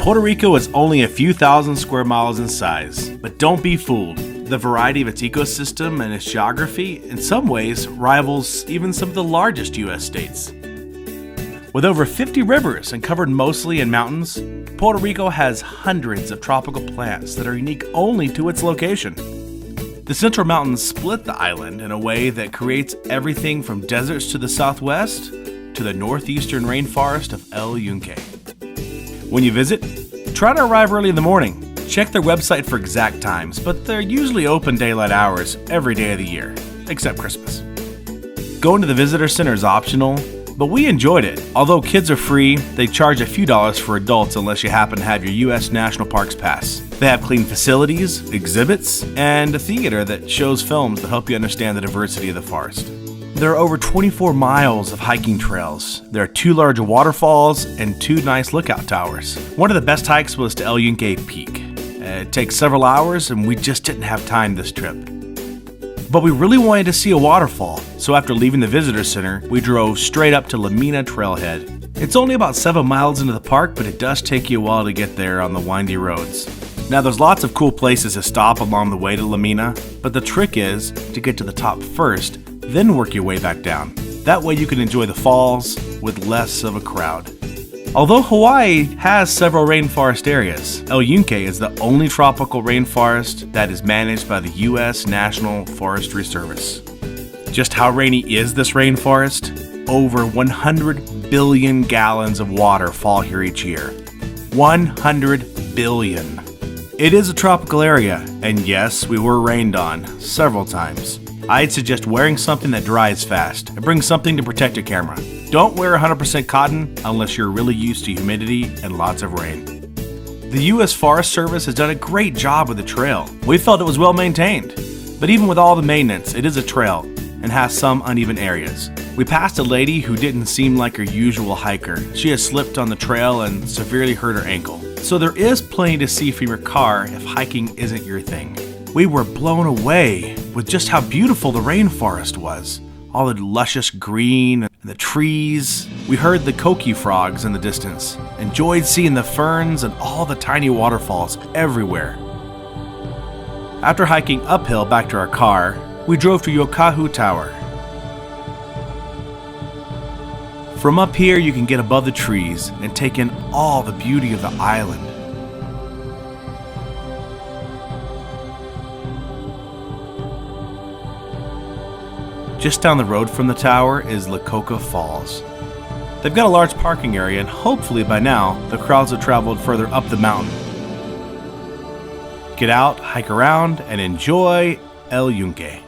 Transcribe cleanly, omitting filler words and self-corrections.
Puerto Rico is only a few thousand square miles in size, but don't be fooled. The variety of its ecosystem and its geography in some ways rivals even some of the largest U.S. states. With over 50 rivers and covered mostly in mountains, Puerto Rico has hundreds of tropical plants that are unique only to its location. The Central Mountains split the island in a way that creates everything from deserts to the southwest to the northeastern rainforest of El Yunque. When you visit, try to arrive early in the morning. Check their website for exact times, but they're usually open daylight hours every day of the year, except Christmas. Going to the visitor center is optional, but we enjoyed it. Although kids are free, they charge a few dollars for adults unless you happen to have your U.S. National Parks pass. They have clean facilities, exhibits, and a theater that shows films that help you understand the diversity of the forest. There are over 24 miles of hiking trails. There are 2 large waterfalls and 2 nice lookout towers. One of the best hikes was to El Yunque Peak. It takes several hours and we just didn't have time this trip. But we really wanted to see a waterfall, so after leaving the visitor center, we drove straight up to Mina Trailhead. It's only about 7 miles into the park, but it does take you a while to get there on the windy roads. Now there's lots of cool places to stop along the way to Mina, but the trick is to get to the top first, then work your way back down. That way you can enjoy the falls with less of a crowd. Although Hawaii has several rainforest areas, El Yunque is the only tropical rainforest that is managed by the U.S. National Forestry Service. Just how rainy is this rainforest? Over 100 billion gallons of water fall here each year. 100 billion. It is a tropical area, and yes, we were rained on several times. I'd suggest wearing something that dries fast and bring something to protect your camera. Don't wear 100% cotton unless you're really used to humidity and lots of rain. The U.S. Forest Service has done a great job with the trail. We felt it was well maintained. But even with all the maintenance, it is a trail and has some uneven areas. We passed a lady who didn't seem like her usual hiker. She has slipped on the trail and severely hurt her ankle. So there is plenty to see from your car if hiking isn't your thing. We were blown away with just how beautiful the rainforest was. All the luscious green and the trees. We heard the coqui frogs in the distance, enjoyed seeing the ferns and all the tiny waterfalls everywhere. After hiking uphill back to our car, we drove to Yakahu Tower. From up here you can get above the trees and take in all the beauty of the island. Just down the road from the tower is Coca Falls. They've got a large parking area and hopefully by now the crowds have traveled further up the mountain. Get out, hike around, and enjoy El Yunque.